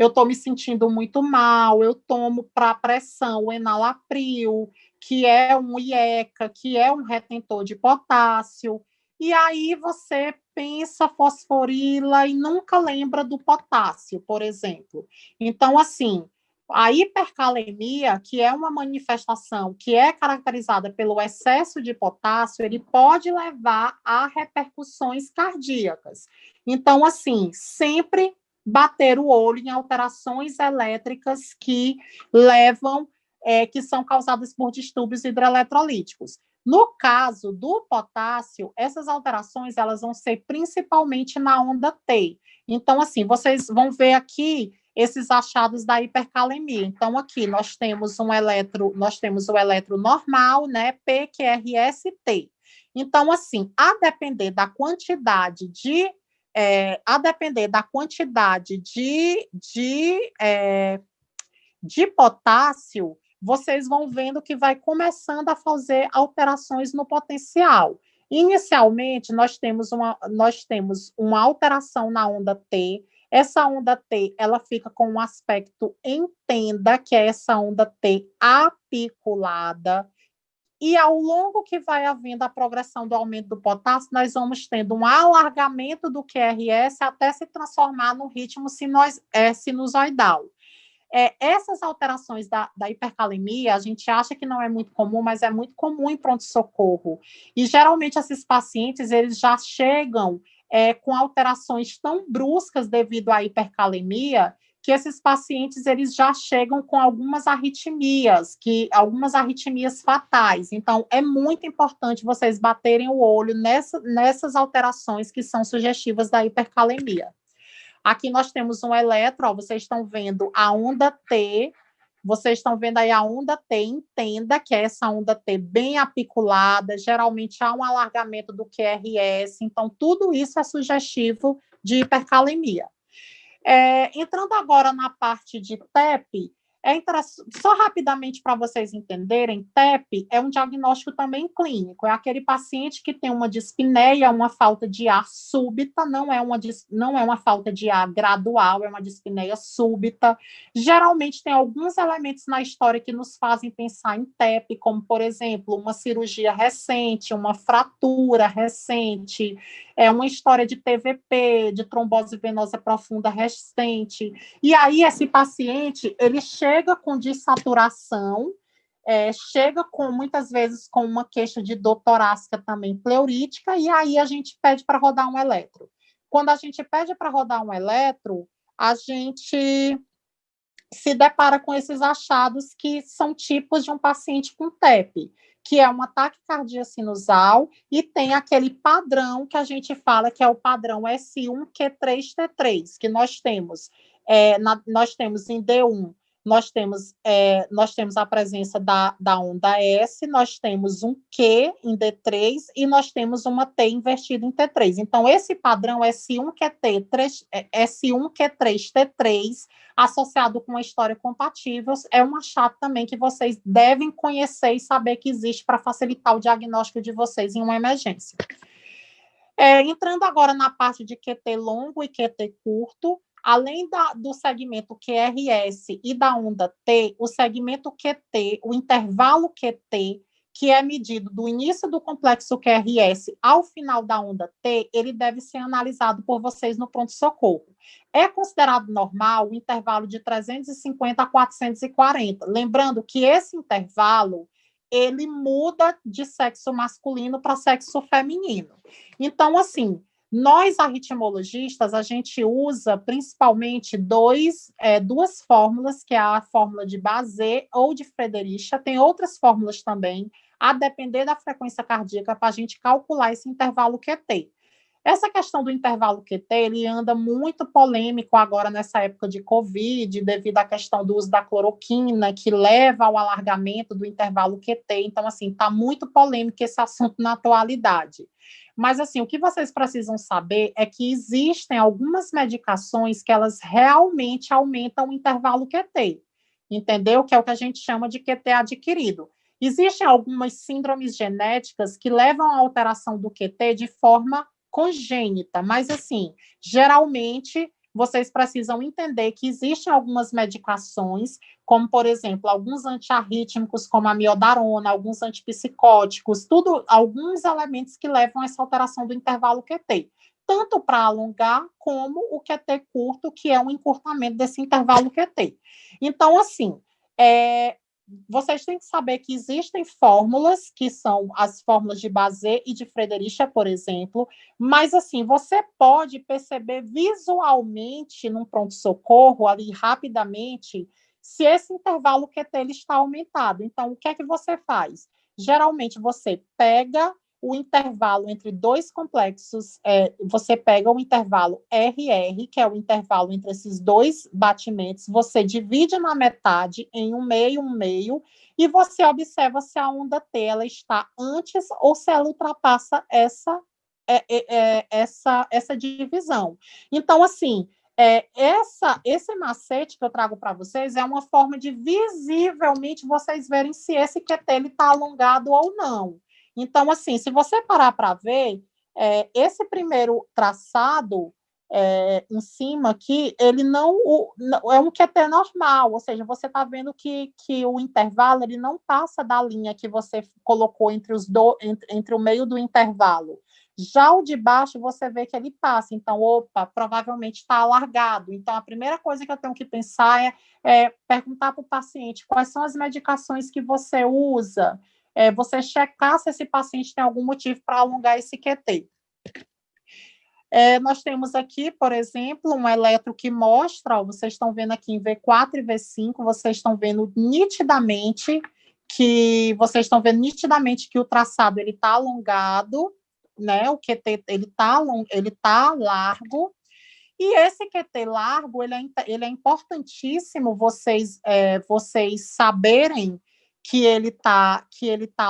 estou me sentindo muito mal, eu tomo para pressão o enalapril, que é um IECA, que é um retentor de potássio, e aí você pensa fosforila e nunca lembra do potássio, por exemplo. Então, assim, a hipercalemia, que é uma manifestação que é caracterizada pelo excesso de potássio, ele pode levar a repercussões cardíacas. Então, assim, sempre bater o olho em alterações elétricas que levam, que são causadas por distúrbios hidroeletrolíticos. No caso do potássio, essas alterações elas vão ser principalmente na onda T. Então, assim, vocês vão ver aqui esses achados da hipercalemia. Então, aqui nós temos o eletro normal, né, PQRS-T. Então, assim, a depender da quantidade de potássio, vocês vão vendo que vai começando a fazer alterações no potencial. Inicialmente, nós temos uma alteração na onda T. Essa onda T, ela fica com um aspecto em tenda, que é essa onda T apiculada. E ao longo que vai havendo a progressão do aumento do potássio, nós vamos tendo um alargamento do QRS até se transformar no ritmo sinusoidal. Essas alterações da hipercalemia, a gente acha que não é muito comum, mas é muito comum em pronto-socorro. E, geralmente, esses pacientes, eles já chegam com alterações tão bruscas devido à hipercalemia, que esses pacientes, eles já chegam com algumas arritmias fatais. Então, é muito importante vocês baterem o olho nessas alterações que são sugestivas da hipercalemia. Aqui nós temos um eletro, ó, vocês estão vendo a onda T, vocês estão vendo aí a onda T em tenda, que é essa onda T bem apiculada, geralmente há um alargamento do QRS, então tudo isso é sugestivo de hipercalemia. Entrando agora na parte de TEP, só rapidamente para vocês entenderem, TEP é um diagnóstico também clínico, é aquele paciente que tem uma dispneia, uma falta de ar súbita, não é uma falta de ar gradual, é uma dispneia súbita. Geralmente tem alguns elementos na história que nos fazem pensar em TEP, como, por exemplo, uma cirurgia recente, uma fratura recente, uma história de TVP, de trombose venosa profunda recente. E aí esse paciente, ele chega com dessaturação, chega muitas vezes com uma queixa de dor torácica também pleurítica, e aí a gente pede para rodar um eletro. Quando a gente pede para rodar um eletro, a gente se depara com esses achados que são tipos de um paciente com TEP, que é uma taquicardia sinusal, e tem aquele padrão que a gente fala que é o padrão S1Q3T3, que nós temos, nós temos em D1, nós temos a presença da onda S, nós temos um Q em D3 e nós temos uma T invertida em T3. Então, esse padrão S1Q3T3, associado com uma história compatível, é um achado também que vocês devem conhecer e saber que existe para facilitar o diagnóstico de vocês em uma emergência. Entrando agora na parte de QT longo e QT curto, além do segmento QRS e da onda T, o segmento QT, o intervalo QT, que é medido do início do complexo QRS ao final da onda T, ele deve ser analisado por vocês no pronto-socorro. É considerado normal o intervalo de 350 a 440. Lembrando que esse intervalo, ele muda de sexo masculino para sexo feminino. Então, assim, nós, arritmologistas, a gente usa principalmente duas fórmulas, que é a fórmula de Bazet ou de Fredericia. Tem outras fórmulas também, a depender da frequência cardíaca, para a gente calcular esse intervalo QT. Essa questão do intervalo QT, ele anda muito polêmico agora nessa época de Covid, devido à questão do uso da cloroquina, que leva ao alargamento do intervalo QT. Então, assim, está muito polêmico esse assunto na atualidade. Mas, assim, o que vocês precisam saber é que existem algumas medicações que elas realmente aumentam o intervalo QT, entendeu? Que é o que a gente chama de QT adquirido. Existem algumas síndromes genéticas que levam à alteração do QT de forma congênita, mas, assim, geralmente, vocês precisam entender que existem algumas medicações, como, por exemplo, alguns antiarrítmicos, como a miodarona, alguns antipsicóticos, alguns elementos que levam a essa alteração do intervalo QT, tanto para alongar como o QT curto, que é um encurtamento desse intervalo QT. Então, assim, vocês têm que saber que existem fórmulas, que são as fórmulas de Bazet e de Fredericia, por exemplo, mas, assim, você pode perceber visualmente, num pronto-socorro, ali rapidamente, se esse intervalo QT ele está aumentado. Então, o que é que você faz? Geralmente, você pega o intervalo entre dois complexos, você pega o intervalo RR, que é o intervalo entre esses dois batimentos, você divide na metade, em um meio, e você observa se a onda T ela está antes ou se ela ultrapassa essa divisão. Então, assim, esse macete que eu trago para vocês é uma forma de visivelmente vocês verem se esse QT está alongado ou não. Então, assim, se você parar para ver, esse primeiro traçado em cima aqui, ele não é um QT normal, ou seja, você está vendo que o intervalo ele não passa da linha que você colocou entre o meio do intervalo. Já o de baixo, você vê que ele passa. Então, opa, provavelmente está alargado. Então, a primeira coisa que eu tenho que pensar é perguntar para o paciente quais são as medicações que você usa, você checar se esse paciente tem algum motivo para alongar esse QT. Nós temos aqui, por exemplo, um eletro que mostra, ó, vocês estão vendo aqui em V4 e V5, vocês estão vendo nitidamente que o traçado ele está alongado, né? O QT ele tá largo. E esse QT largo ele é importantíssimo vocês saberem que ele tá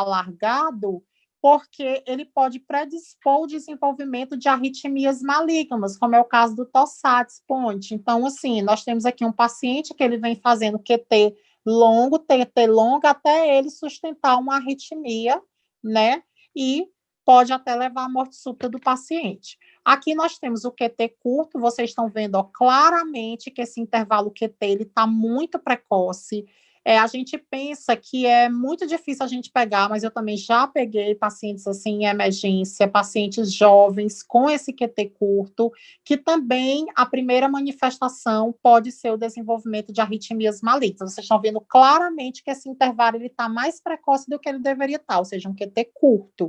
largado, porque ele pode predispor o desenvolvimento de arritmias malignas, como é o caso do Torsades Point. Então, assim, nós temos aqui um paciente que ele vem fazendo QT longo, TT longo, até ele sustentar uma arritmia, né? E pode até levar à morte súbita do paciente. Aqui nós temos o QT curto, vocês estão vendo ó, claramente que esse intervalo QT está muito precoce. A gente pensa que é muito difícil a gente pegar, mas eu também já peguei pacientes assim em emergência, pacientes jovens com esse QT curto, que também a primeira manifestação pode ser o desenvolvimento de arritmias malignas. Vocês estão vendo claramente que esse intervalo está mais precoce do que ele deveria estar, ou seja, um QT curto.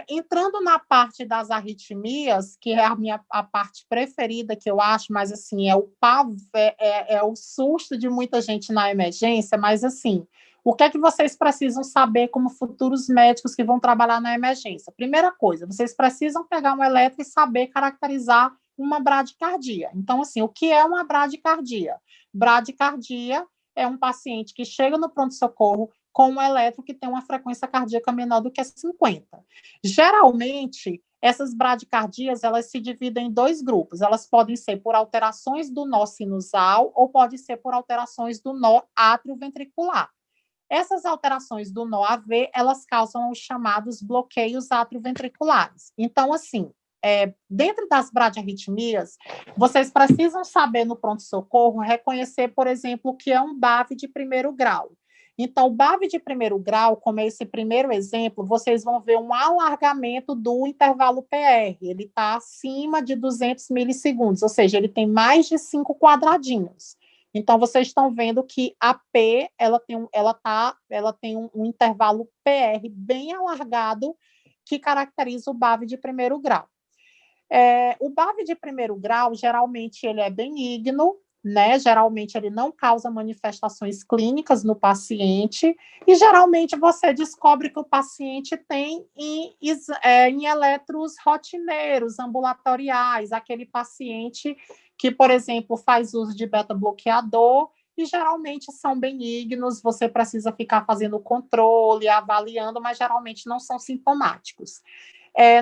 Entrando na parte das arritmias, que é a parte preferida que eu acho, mas assim, é o susto de muita gente na emergência, mas assim, o que é que vocês precisam saber como futuros médicos que vão trabalhar na emergência? Primeira coisa, vocês precisam pegar um eletro e saber caracterizar uma bradicardia. Então, assim, o que é uma bradicardia? Bradicardia é um paciente que chega no pronto-socorro com um eletro que tem uma frequência cardíaca menor do que 50. Geralmente, essas bradicardias, elas se dividem em dois grupos. Elas podem ser por alterações do nó sinusal ou pode ser por alterações do nó atrioventricular. Essas alterações do nó AV, elas causam os chamados bloqueios atrioventriculares. Então, assim, dentro das bradiarritmias, vocês precisam saber no pronto-socorro reconhecer, por exemplo, o que é um BAV de primeiro grau. Então, o BAV de primeiro grau, como é esse primeiro exemplo, vocês vão ver um alargamento do intervalo PR. Ele está acima de 200 milissegundos, ou seja, ele tem mais de 5 quadradinhos. Então, vocês estão vendo que a P ela tem um intervalo PR bem alargado que caracteriza o BAV de primeiro grau. O BAV de primeiro grau, geralmente, ele é benigno, né? Geralmente, ele não causa manifestações clínicas no paciente, e geralmente você descobre que o paciente tem em eletros rotineiros, ambulatoriais, aquele paciente que, por exemplo, faz uso de beta-bloqueador, e geralmente são benignos, você precisa ficar fazendo controle, avaliando, mas geralmente não são sintomáticos.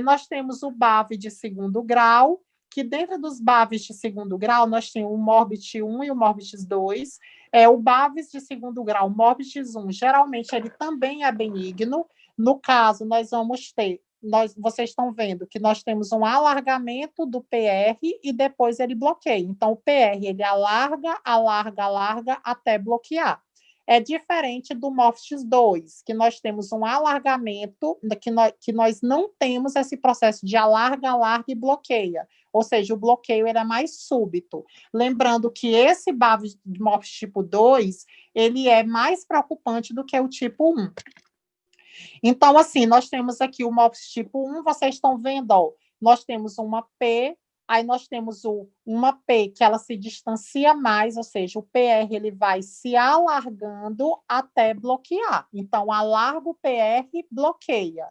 Nós temos o BAV de segundo grau, que dentro dos BAVs de segundo grau, nós temos o Morbit 1 e o Morbit 2. O BAVs de segundo grau, o Morbit 1, geralmente ele também é benigno. No caso, nós vamos ter, vocês estão vendo que nós temos um alargamento do PR e depois ele bloqueia. Então, o PR, ele alarga, alarga, alarga até bloquear. É diferente do MOFST 2, que nós temos um alargamento, que nós não temos esse processo de alarga, alarga e bloqueia. Ou seja, o bloqueio ele é mais súbito. Lembrando que esse BAV de MOFST tipo 2, ele é mais preocupante do que o tipo 1. Então, assim, nós temos aqui o MOFST tipo 1, vocês estão vendo, ó, nós temos uma P, aí nós temos uma P que ela se distancia mais, ou seja, o PR ele vai se alargando até bloquear. Então, alarga o PR e bloqueia.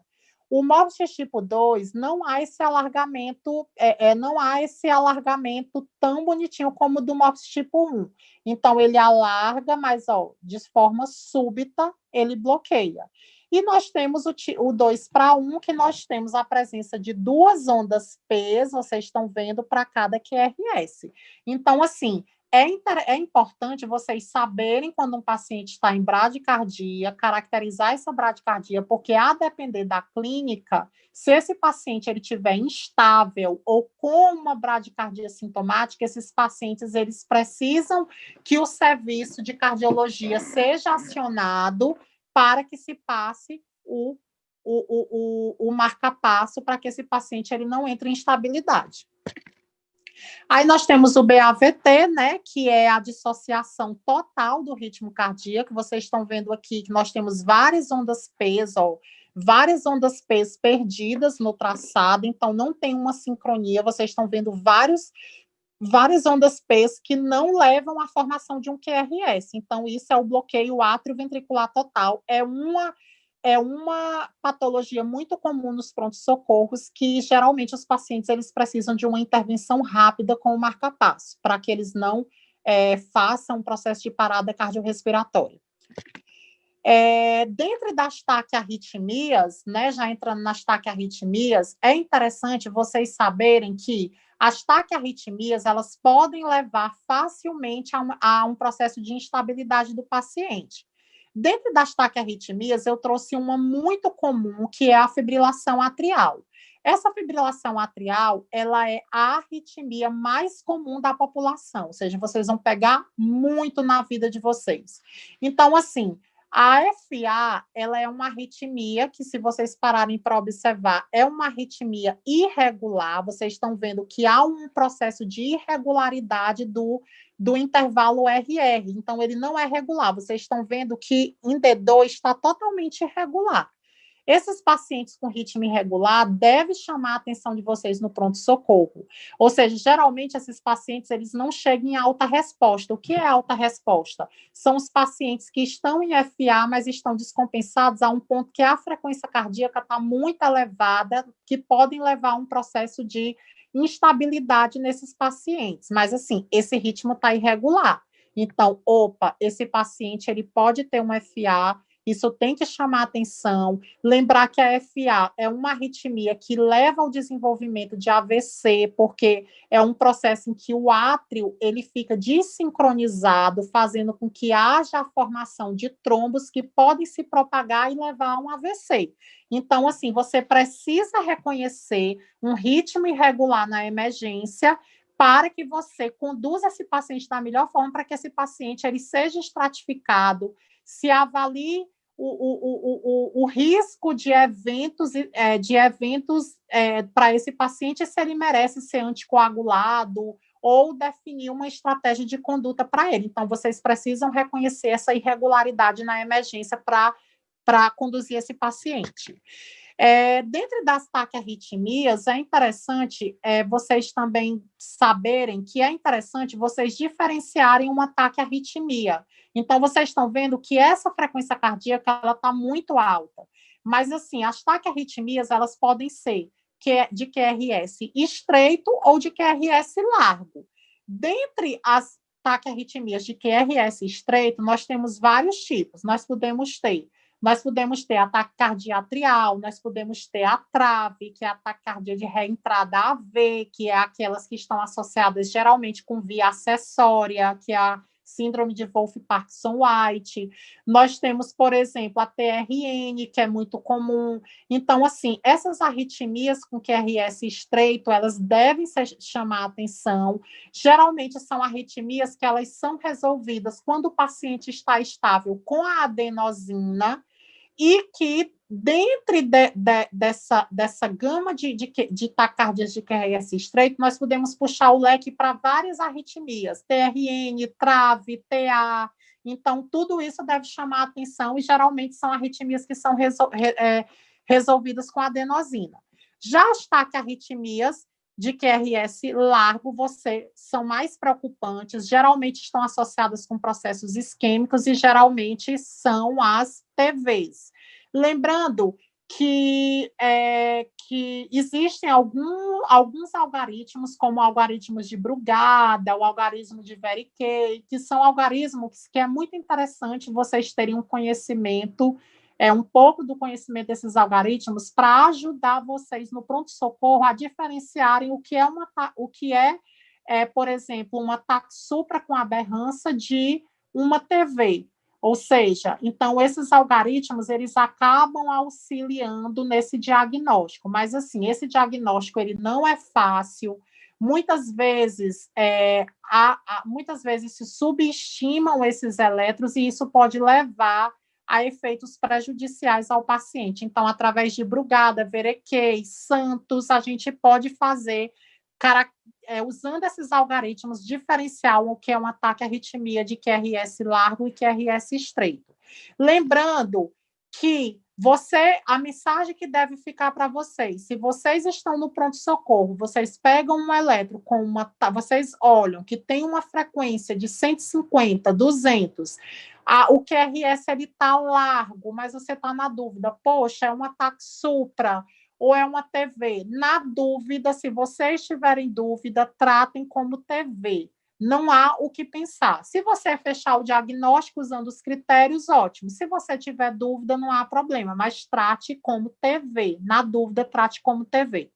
O MOFST tipo 2 não há esse alargamento, não há esse alargamento tão bonitinho como o do MOFST tipo 1. Então, ele alarga, mas ó, de forma súbita, ele bloqueia. E nós temos o 2 para 1, que nós temos a presença de duas ondas P, vocês estão vendo, para cada QRS. Então, assim, É importante vocês saberem quando um paciente está em bradicardia, caracterizar essa bradicardia, porque a depender da clínica, se esse paciente ele tiver instável ou com uma bradicardia sintomática, esses pacientes eles precisam que o serviço de cardiologia seja acionado para que se passe o marca-passo para que esse paciente ele não entre em instabilidade. Aí nós temos o BAVT, né, que é a dissociação total do ritmo cardíaco. Vocês estão vendo aqui que nós temos várias ondas P, várias ondas P perdidas no traçado, então não tem uma sincronia. Vocês estão vendo várias ondas P que não levam à formação de um QRS. Então, isso é o bloqueio atrioventricular total. É uma patologia muito comum nos prontos-socorros, que geralmente os pacientes eles precisam de uma intervenção rápida com o marca-passo, para que eles não façam um processo de parada cardiorrespiratória. Dentro das taquiarritmias, né, já entrando nas taquiarritmias, é interessante vocês saberem que as taquiarritmias elas podem levar facilmente a um processo de instabilidade do paciente. Dentro das taquiarritmias, eu trouxe uma muito comum, que é a fibrilação atrial. Essa fibrilação atrial, ela é a arritmia mais comum da população, ou seja, vocês vão pegar muito na vida de vocês. Então, assim, a FA, ela é uma arritmia que, se vocês pararem para observar, é uma arritmia irregular. Vocês estão vendo que há um processo de irregularidade do intervalo RR. Então, ele não é regular. Vocês estão vendo que em D2 está totalmente irregular. Esses pacientes com ritmo irregular devem chamar a atenção de vocês no pronto-socorro. Ou seja, geralmente esses pacientes eles não chegam em alta resposta. O que é alta resposta? São os pacientes que estão em FA, mas estão descompensados a um ponto que a frequência cardíaca está muito elevada, que podem levar a um processo de instabilidade nesses pacientes. Mas, assim, esse ritmo está irregular. Então, esse paciente ele pode ter um FA, isso tem que chamar atenção. Lembrar que a FA é uma arritmia que leva ao desenvolvimento de AVC, porque é um processo em que o átrio ele fica desincronizado, fazendo com que haja a formação de trombos que podem se propagar e levar a um AVC. Então, assim, você precisa reconhecer um ritmo irregular na emergência para que você conduza esse paciente da melhor forma, para que esse paciente ele seja estratificado, se avalie o risco de eventos para esse paciente, se ele merece ser anticoagulado ou definir uma estratégia de conduta para ele. Então, vocês precisam reconhecer essa irregularidade na emergência para conduzir esse paciente. Dentro das taquiarritmias, é interessante vocês também saberem que é interessante vocês diferenciarem uma taquiarritmia. Então, vocês estão vendo que essa frequência cardíaca ela está muito alta. Mas, assim, as taquiarritmias, elas podem ser de QRS estreito ou de QRS largo. Dentre as taquiarritmias de QRS estreito, nós temos vários tipos. Nós podemos ter a taquicardia atrial, nós podemos ter a trave, que é a taquicardia de reentrada AV, que é aquelas que estão associadas geralmente com via acessória, que é a síndrome de Wolff-Parkinson-White. Nós temos, por exemplo, a TRN, que é muito comum. Então, assim, essas arritmias com QRS estreito, elas devem chamar a atenção. Geralmente são arritmias que elas são resolvidas quando o paciente está estável com a adenosina, e que, dentre dessa gama de taquicardias de QRS estreito, nós podemos puxar o leque para várias arritmias, TRN, trave, TA. Então, tudo isso deve chamar a atenção e, geralmente, são arritmias que são resolvidas com adenosina. Já as taquiarritmias de QRS largo, são mais preocupantes, geralmente estão associadas com processos isquêmicos e geralmente são as TVs. Lembrando que existem alguns algoritmos, como algoritmos de Brugada, o algoritmo de Verikey, que são algoritmos que é muito interessante vocês terem um conhecimento, um pouco do conhecimento desses algoritmos para ajudar vocês no pronto-socorro a diferenciarem o que é por exemplo, uma taxupra com aberrância de uma TV. Ou seja, então esses algoritmos eles acabam auxiliando nesse diagnóstico, mas assim, esse diagnóstico ele não é fácil. Muitas vezes se subestimam esses eletros e isso pode levar a efeitos prejudiciais ao paciente. Então, através de Brugada, Verequei, Santos, a gente pode fazer, usando esses algoritmos, diferenciar o que é um ataque à arritmia de QRS largo e QRS estreito. Lembrando que a mensagem que deve ficar para vocês, se vocês estão no pronto-socorro, vocês pegam um eletro vocês olham que tem uma frequência de 150, 200, o QRS está largo, mas você está na dúvida, poxa, é um ataque supra ou é uma TV? Na dúvida, se vocês tiverem dúvida, tratem como TV. Não há o que pensar. Se você fechar o diagnóstico usando os critérios, ótimo. Se você tiver dúvida, não há problema, mas trate como TV. Na dúvida, trate como TV.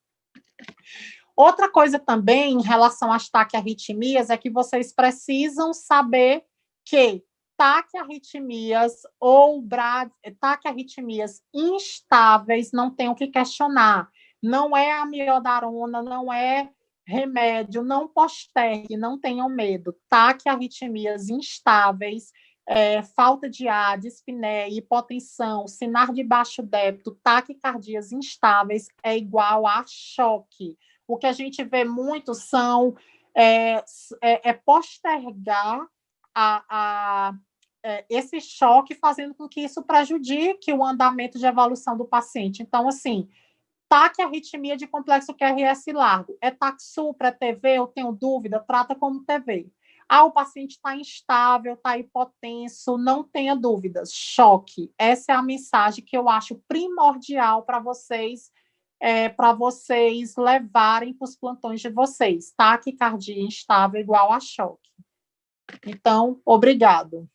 Outra coisa também, em relação às taquiarritmias, é que vocês precisam saber que taquiarritmias ou taquiarritmias instáveis não tem o que questionar. Não é amiodarona, não é remédio, não postergue, não tenham medo. Taquiarritmias instáveis, falta de ar, dispneia, hipotensão, sinal de baixo débito, taquicardias instáveis é igual a choque. O que a gente vê muito postergar esse choque, fazendo com que isso prejudique o andamento de evolução do paciente. Então, assim, taquiarritmia de complexo QRS largo. É taxupra, é TV? Eu tenho dúvida? Trata como TV. O paciente está instável, está hipotenso, não tenha dúvidas. Choque. Essa é a mensagem que eu acho primordial para vocês levarem para os plantões de vocês. Taquicardia instável igual a choque. Então, obrigado.